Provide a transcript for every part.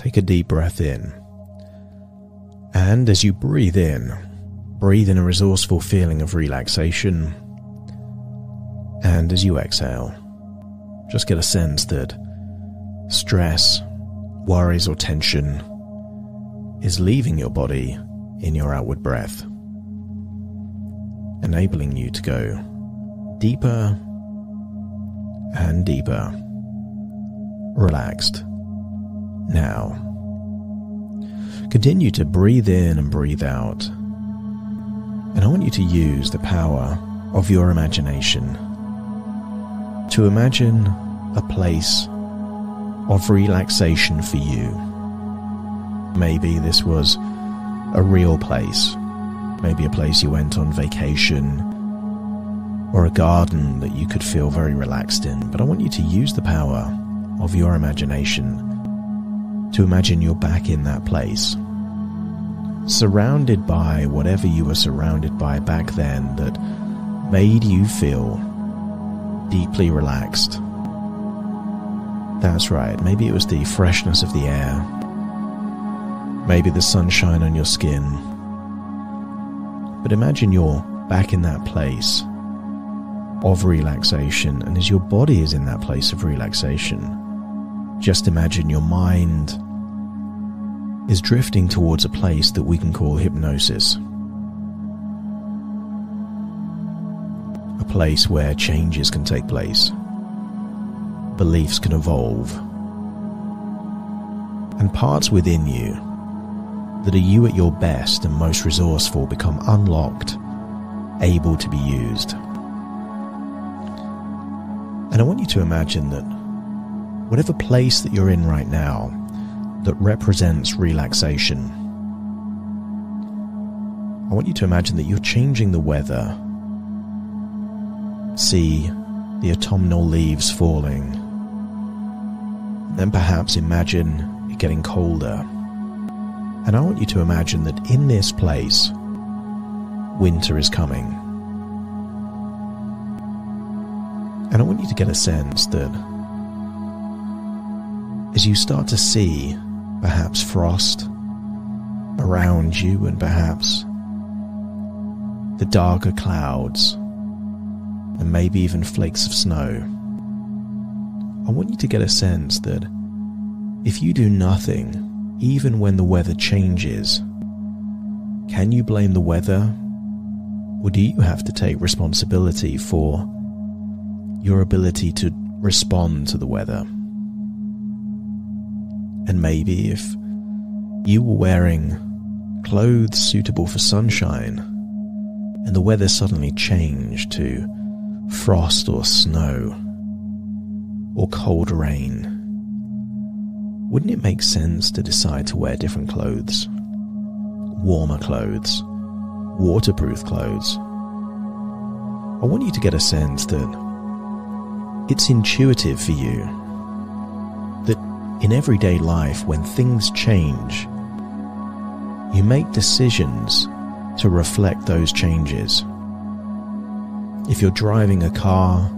take a deep breath in. And as you breathe in a resourceful feeling of relaxation. And as you exhale, just get a sense that stress, worries, or tension is leaving your body in your outward breath, enabling you to go deeper and deeper, relaxed. Now, continue to breathe in and breathe out, and I want you to use the power of your imagination to imagine a place of relaxation for you. Maybe this was a real place, maybe a place you went on vacation, or a garden that you could feel very relaxed in. But I want you to use the power of your imagination to imagine you're back in that place, surrounded by whatever you were surrounded by back then that made you feel deeply relaxed. That's right, maybe it was the freshness of the air, maybe the sunshine on your skin. But imagine you're back in that place of relaxation, and as your body is in that place of relaxation, just imagine your mind is drifting towards a place that we can call hypnosis. A place where changes can take place, beliefs can evolve, and parts within you that are you at your best and most resourceful become unlocked, able to be used. And I want you to imagine that whatever place that you're in right now that represents relaxation, I want you to imagine that you're changing the weather. See the autumnal leaves falling. Then perhaps imagine it getting colder. And I want you to imagine that in this place, winter is coming. And I want you to get a sense that as you start to see perhaps frost around you and perhaps the darker clouds and maybe even flakes of snow, I want you to get a sense that if you do nothing, even when the weather changes, can you blame the weather, or do you have to take responsibility for your ability to respond to the weather? And maybe if you were wearing clothes suitable for sunshine and the weather suddenly changed to frost or snow or cold rain, wouldn't it make sense to decide to wear different clothes? Warmer clothes, waterproof clothes. I want you to get a sense that it's intuitive for you that in everyday life, when things change, you make decisions to reflect those changes. If you're driving a car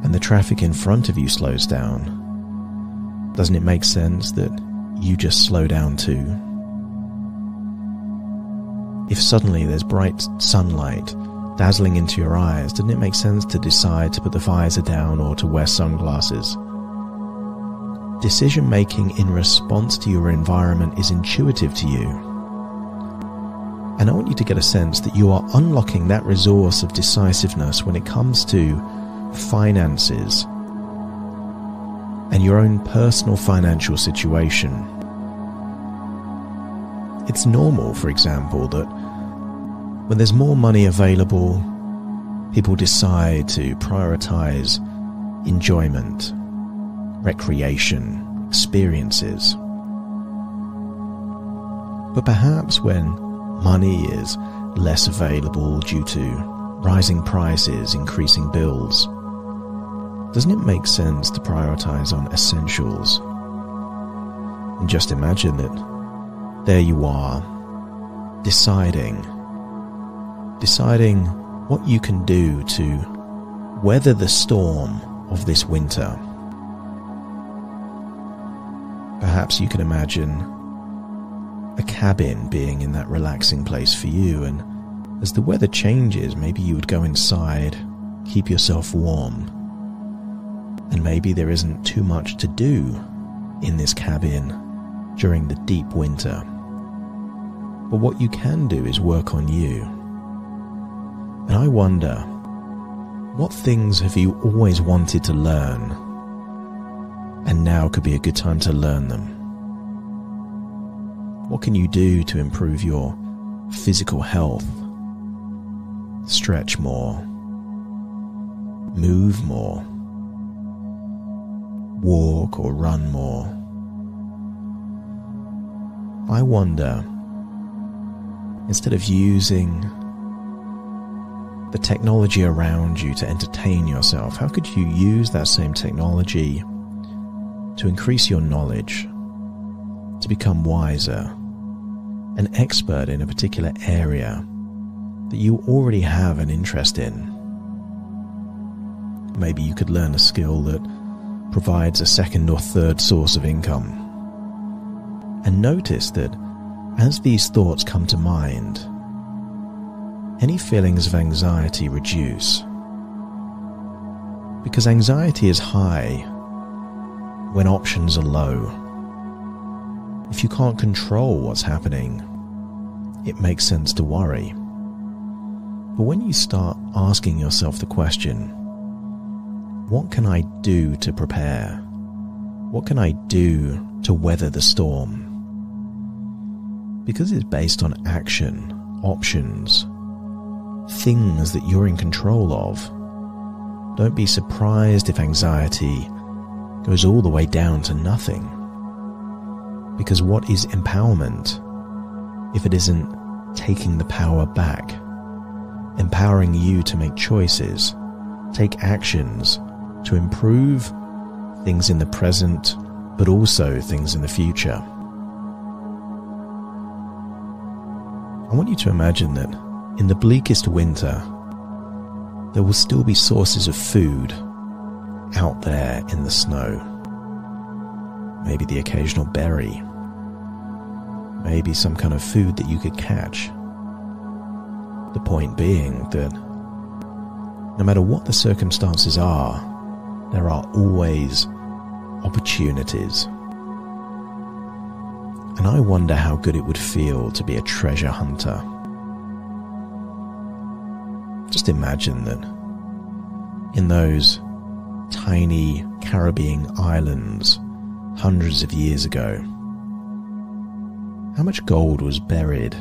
and the traffic in front of you slows down, doesn't it make sense that you just slow down too? If suddenly there's bright sunlight dazzling into your eyes, doesn't it make sense to decide to put the visor down or to wear sunglasses? Decision-making in response to your environment is intuitive to you. And I want you to get a sense that you are unlocking that resource of decisiveness when it comes to finances and your own personal financial situation. It's normal, for example, that when there's more money available, people decide to prioritize enjoyment, recreation, experiences. But perhaps when money is less available due to rising prices, increasing bills, doesn't it make sense to prioritize on essentials? And just imagine that there you are, deciding what you can do to weather the storm of this winter. Perhaps you can imagine a cabin being in that relaxing place for you, and as the weather changes, maybe you would go inside, keep yourself warm, and maybe there isn't too much to do in this cabin during the deep winter. But what you can do is work on you. And I wonder, what things have you always wanted to learn, and now could be a good time to learn them? What can you do to improve your physical health? Stretch more, move more, walk or run more. I wonder, instead of using the technology around you to entertain yourself, how could you use that same technology to increase your knowledge, to become wiser, an expert in a particular area that you already have an interest in? Maybe you could learn a skill that provides a second or third source of income. And notice that as these thoughts come to mind, any feelings of anxiety reduce. Because anxiety is high when options are low. If you can't control what's happening, it makes sense to worry. But when you start asking yourself the question, what can I do to prepare? What can I do to weather the storm? Because it's based on action, options, things that you're in control of. Don't be surprised if anxiety goes all the way down to nothing. Because what is empowerment if it isn't taking the power back, empowering you to make choices, take actions to improve things in the present, but also things in the future? I want you to imagine that in the bleakest winter, there will still be sources of food out there in the snow. Maybe the occasional berry. Maybe some kind of food that you could catch. The point being that no matter what the circumstances are, there are always opportunities. And I wonder how good it would feel to be a treasure hunter. Just imagine that in those tiny Caribbean islands hundreds of years ago, how much gold was buried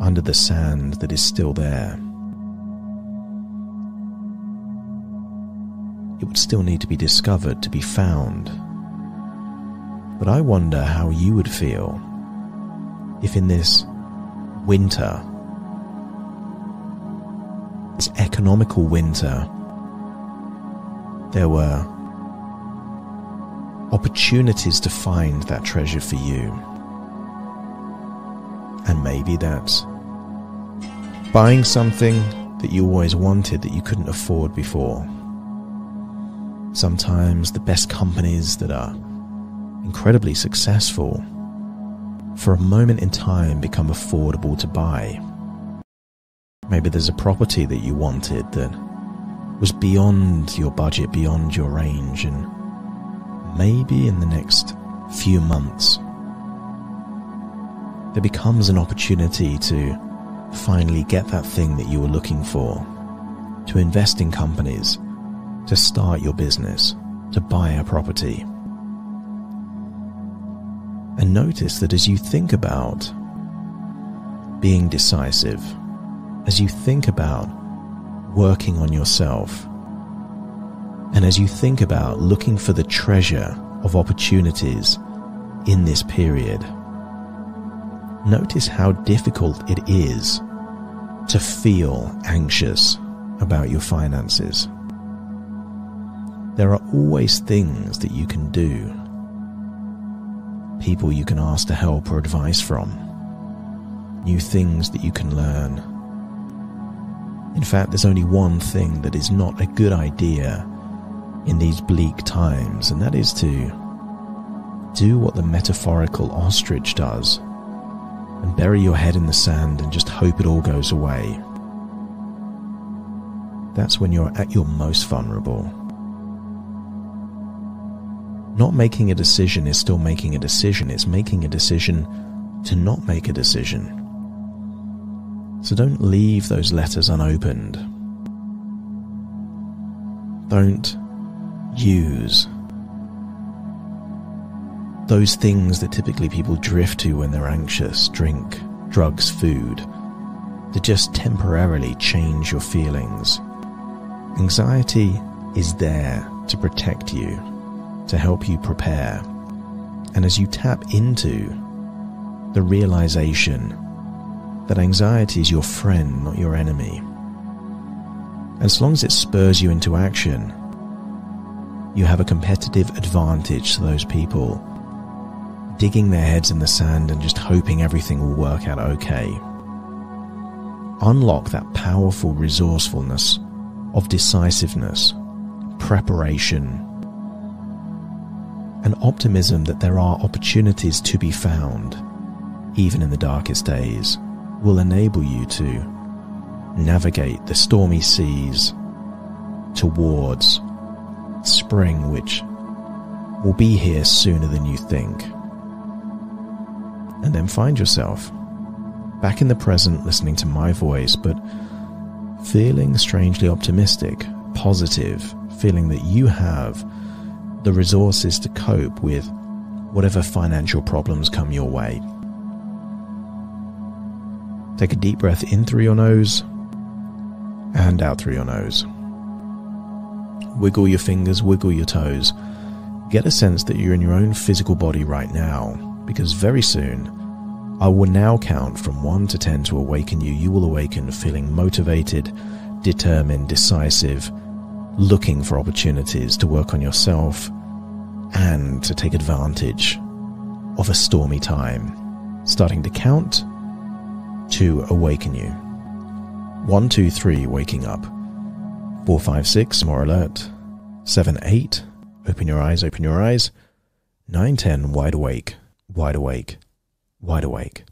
under the sand that is still there? It would still need to be discovered, to be found. But I wonder how you would feel if in this winter, this economical winter, there were opportunities to find that treasure for you. And maybe that's buying something that you always wanted that you couldn't afford before. Sometimes the best companies that are incredibly successful, for a moment in time become affordable to buy. Maybe there's a property that you wanted that was beyond your budget, beyond your range, and maybe in the next few months there becomes an opportunity to finally get that thing that you were looking for, to invest in companies, to start your business, to buy a property. And notice that as you think about being decisive, as you think about working on yourself, and as you think about looking for the treasure of opportunities in this period, notice how difficult it is to feel anxious about your finances. There are always things that you can do, people you can ask to help or advice from, new things that you can learn. In fact, there's only one thing that is not a good idea in these bleak times, and that is to Do what the metaphorical ostrich does and bury your head in the sand and just hope it all goes away. That's when you're at your most vulnerable. Not making a decision is still making a decision. It's making a decision to not make a decision. So don't leave those letters unopened. Don't use those things that typically people drift to when they're anxious, drink, drugs, food, to just temporarily change your feelings. Anxiety is there to protect you, to help you prepare. And as you tap into the realization that anxiety is your friend, not your enemy, as long as it spurs you into action, you have a competitive advantage to those people digging their heads in the sand and just hoping everything will work out okay. Unlock that powerful resourcefulness of decisiveness, preparation, and optimism that there are opportunities to be found, even in the darkest days, will enable you to navigate the stormy seas towards spring, which will be here sooner than you think. And then find yourself back in the present, listening to my voice, but feeling strangely optimistic, positive, feeling that you have the resources to cope with whatever financial problems come your way. Take a deep breath in through your nose and out through your nose. Wiggle your fingers, wiggle your toes. Get a sense that you're in your own physical body right now, because very soon I will now count from 1 to 10 to awaken you. You will awaken feeling motivated, determined, decisive, looking for opportunities to work on yourself and to take advantage of a stormy time. Starting to count to awaken you. 1, 2, 3, waking up. 4, 5, 6, more alert. 7, 8, open your eyes, open your eyes. 9, 10, wide awake, wide awake, wide awake.